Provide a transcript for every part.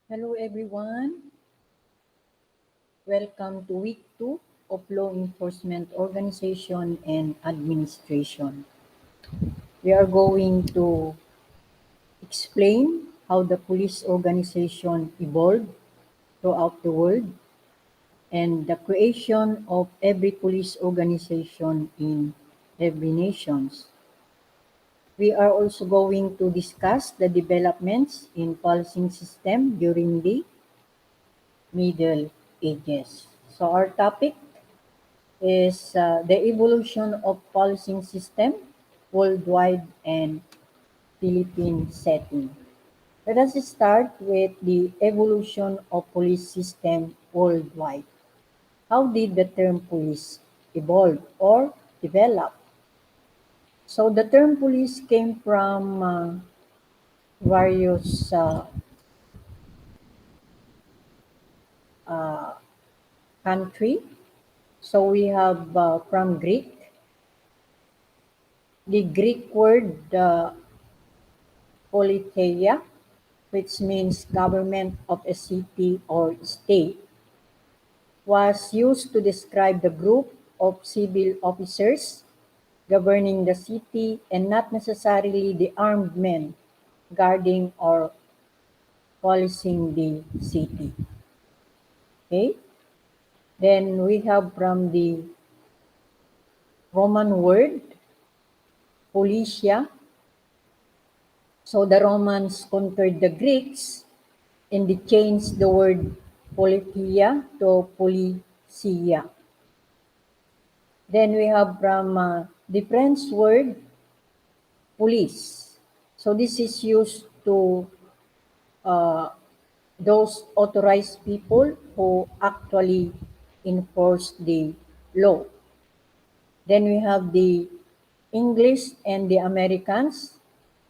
Hello everyone. Welcome to week 2 of Law Enforcement Organization and Administration. We are going to explain how the police organization evolved throughout the world and the creation of every police organization in every nation. We are also going to discuss the developments in policing system during the Middle Ages. So our topic is the evolution of policing system worldwide and Philippine setting. Let us start with the evolution of police system worldwide. How did the term police evolve or develop? So the term police came from various uh, country. So we have from Greek, the Greek word politeia, which means government of a city or state, was used to describe the group of civil officers governing the city and not necessarily the armed men guarding or policing the city. Okay? Then we have from the Roman word, politia. So the Romans conquered the Greeks and they changed the word politia to policia. Then we have from the French word police. So this is used to uh, those authorized people who actually enforce the law. Then we have the English and the Americans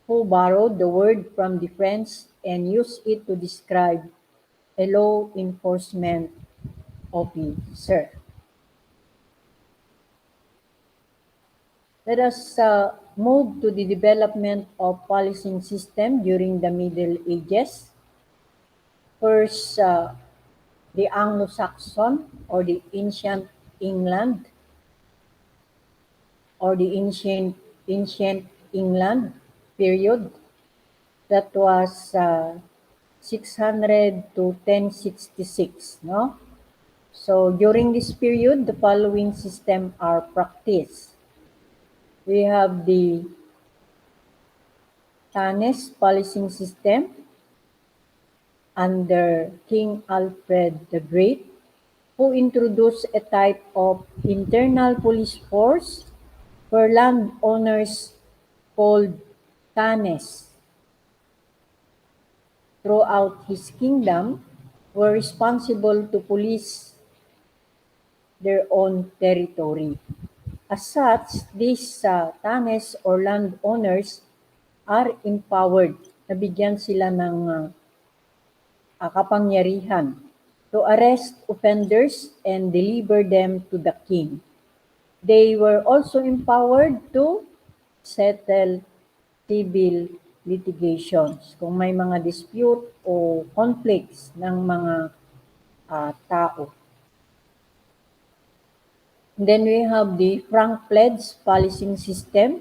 who borrowed the word from the French and used it to describe a law enforcement officer. Let us move to the development of policing system during the Middle Ages. First, the Anglo-Saxon or the ancient England or the ancient England period that was 600 to 1066, no? So during this period, the following system are practiced. We have the Thanes policing system under King Alfred the Great, who introduced a type of internal police force where landowners called Thanes throughout his kingdom were responsible to police their own territory. As such, these Thanes or landowners are empowered. Nabigyan sila ng kapangyarihan to arrest offenders and deliver them to the king. They were also empowered to settle civil litigations kung may mga dispute o conflicts ng mga tao. And then we have the frank pledge policing system.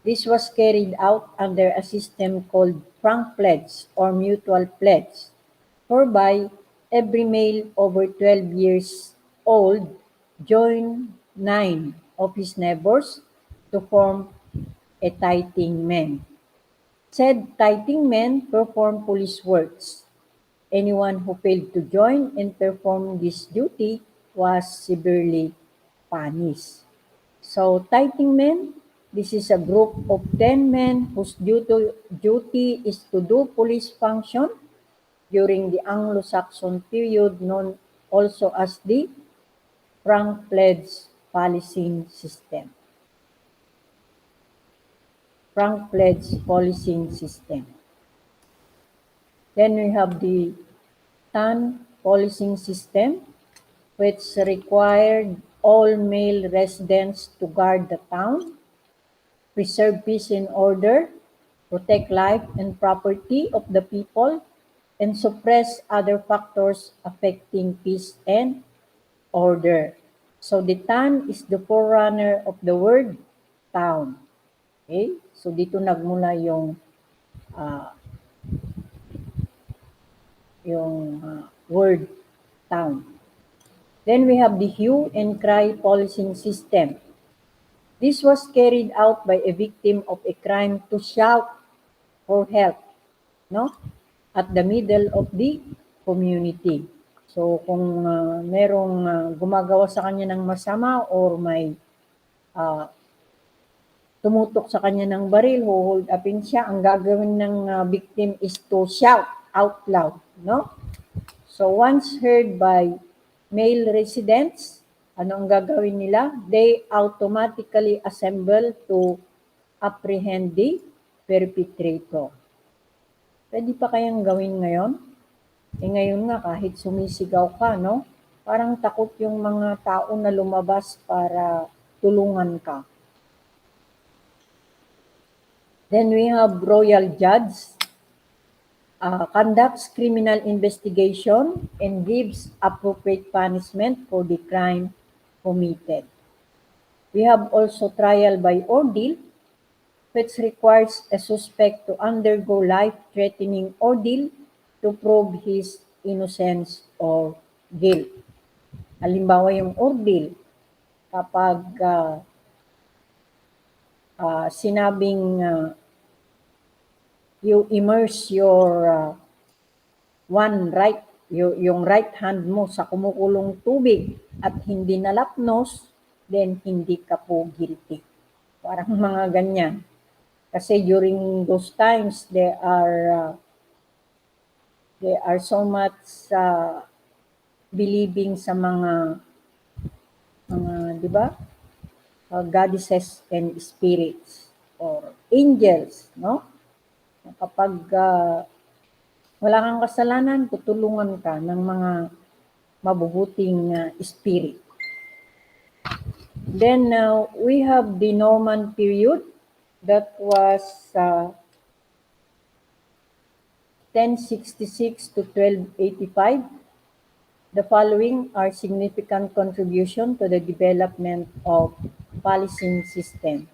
This was carried out under a system called frank pledge or mutual pledge, whereby every male over 12 years old joined 9 of his neighbors to form a tithing men. Said tithing men perform police works. Anyone who failed to join and perform this duty was severely punished. So tithing men, this is a group of 10 men whose duty is to do police function during the Anglo-Saxon period known also as the frank pledge policing system. Frank pledge policing system. Then we have the TAN policing system, which required all male residents to guard the town, preserve peace and order, protect life and property of the people, and suppress other factors affecting peace and order. So the tan is the forerunner of the word town. Okay? So dito nagmula ah, yung word town. Then we have the hue and cry policing system. This was carried out by a victim of a crime to shout for help, no? At the middle of the community. So kung merong gumagawa sa kanya ng masama or may tumutok sa kanya ng baril, hold upin siya, ang gagawin ng victim is to shout out loud, no? So once heard by male residents, ano ang gagawin nila? They automatically assemble to apprehend the perpetrator. Pwede pa kayang gawin ngayon? Ngayon nga kahit sumisigaw ka, no? Parang takot yung mga tao na lumabas para tulungan ka. Then we have royal judge. Conducts criminal investigation and gives appropriate punishment for the crime committed. We have also trial by ordeal, which requires a suspect to undergo life-threatening ordeal to prove his innocence or guilt. Halimbawa yung ordeal, kapag sinabing you immerse your yung right hand mo sa kumukulong tubig at hindi nalapnos, then hindi ka po guilty. Parang mga ganyan. Kasi during those times, they are so much believing sa mga di ba? Goddesses and spirits or angels, no? Kapag wala kang kasalanan, tutulungan ka ng mga mabubuting spirit. Then we have the Norman period that was 1066 to 1285. The following are significant contribution to the development of policing system.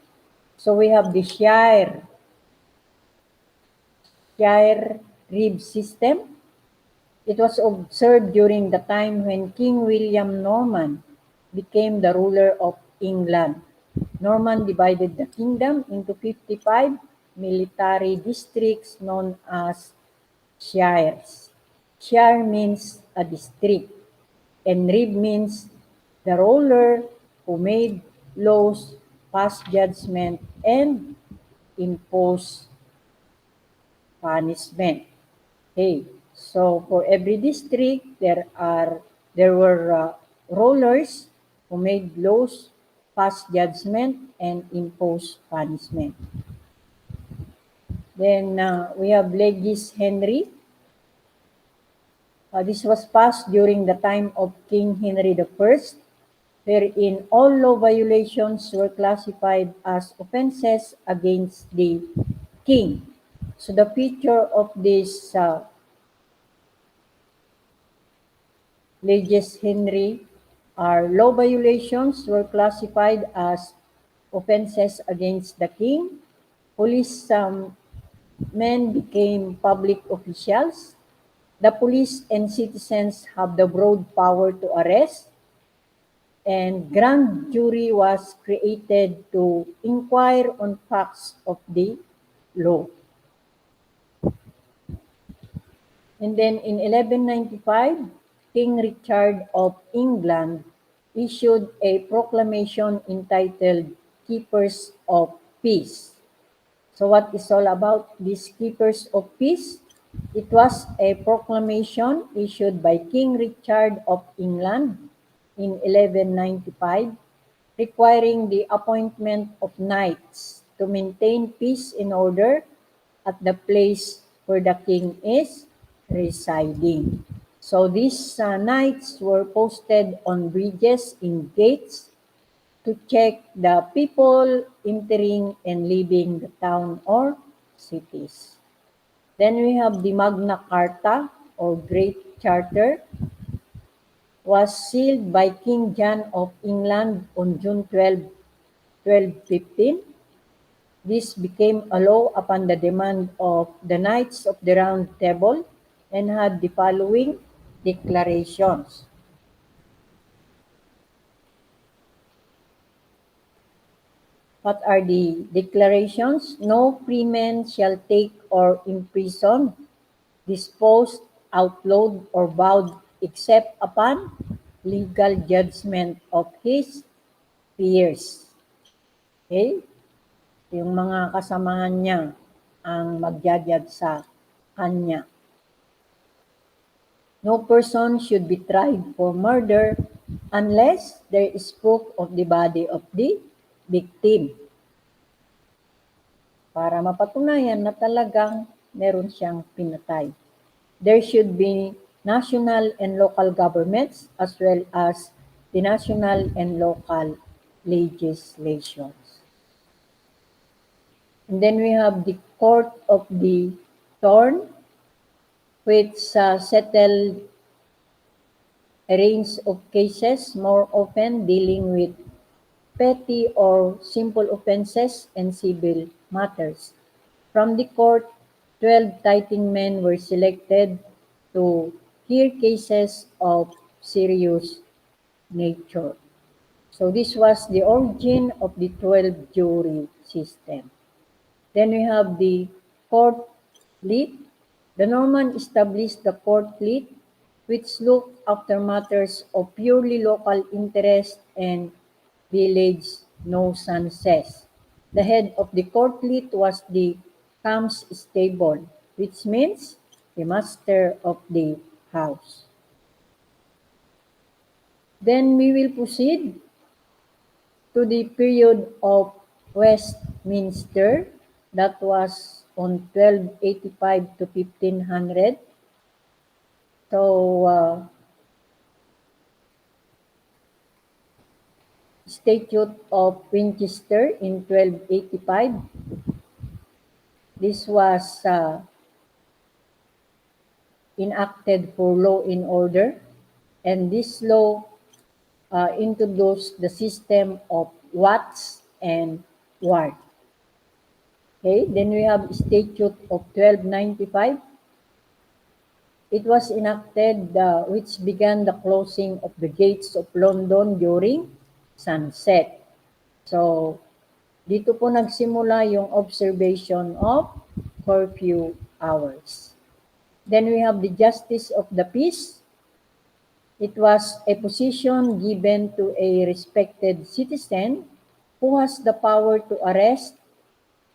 So we have the Shire Reeve system. It was observed during the time when King William Norman became the ruler of England. Norman divided the kingdom into 55 military districts known as shires. Shire means a district, and Reeve means the ruler who made laws, passed judgment, and imposed punishment. Okay, so for every district, there were rulers who made laws, passed judgment, and imposed punishment. Then we have Legis Henry. This was passed during the time of King Henry I, wherein all law violations were classified as offenses against the king. So the feature of this Legis Henry are law violations were classified as offenses against the king. Police men became public officials. The police and citizens have the broad power to arrest, and grand jury was created to inquire on facts of the law. And then in 1195, King Richard of England issued a proclamation entitled Keepers of Peace. So what is all about these Keepers of Peace? It was a proclamation issued by King Richard of England in 1195, requiring the appointment of knights to maintain peace and order at the place where the king is residing. So these knights were posted on bridges in gates to check the people entering and leaving the town or cities. Then we have the Magna Carta. or Great Charter was sealed by King John of England on June 12, 1215. This became a law upon the demand of the Knights of the Round Table and had the following declarations. What are the declarations? No freeman shall take or imprison, disposed, outlawed, or bowed except upon legal judgment of his peers. Okay? Yung mga kasamahan niya ang magja-judge sa kanya. No person should be tried for murder unless there is proof of the body of the victim. Para mapatunayan na talagang meron siyang pinatay. There should be national and local governments as well as the national and local legislations. And then we have the Court of the Thorn, which settled a range of cases, more often dealing with petty or simple offenses and civil matters. From the court, 12 tithing men were selected to hear cases of serious nature. So this was the origin of the 12 jury system. Then we have the court leet. The Norman established the court leet, which looked after matters of purely local interest and village nuisances. The head of the court leet was the constable, which means the master of the house. Then we will proceed to the period of Westminster, that was on 1285 to 1500. So, Statute of Winchester in 1285. This was enacted for law and order, and this law introduced the system of Watts and Ward. Okay, then we have Statute of 1295. It was enacted which began the closing of the gates of London during sunset. So, dito po nagsimula yung observation of curfew hours. Then we have the Justice of the Peace. It was a position given to a respected citizen who has the power to arrest,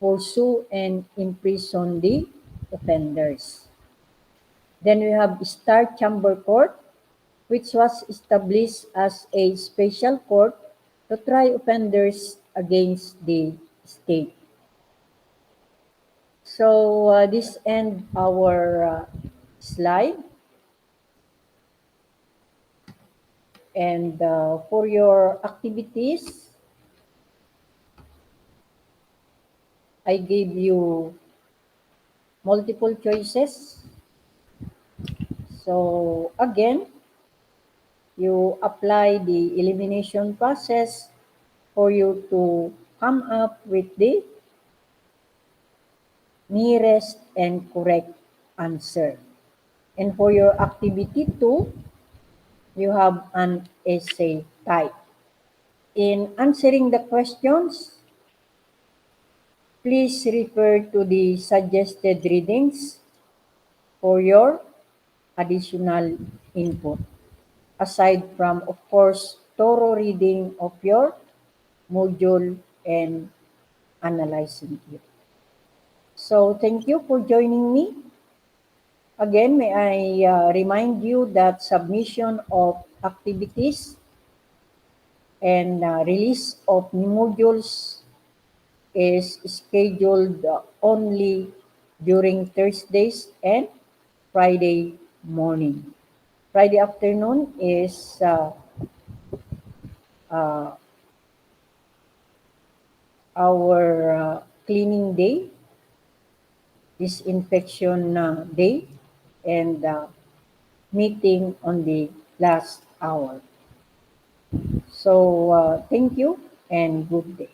pursue, and imprison the offenders. Then we have Star Chamber Court, which was established as a special court to try offenders against the state. So this ends our slide. And for your activities, I gave you multiple choices. So again, you apply the elimination process for you to come up with the nearest and correct answer. And for your activity 2, you have an essay type. In answering the questions, please refer to the suggested readings for your additional input. Aside from, of course, thorough reading of your module and analyzing it. So thank you for joining me. Again, may I remind you that submission of activities and release of new modules is scheduled only during Thursdays and Friday morning. Friday afternoon is our cleaning day, disinfection day, and meeting on the last hour. So, thank you and good day.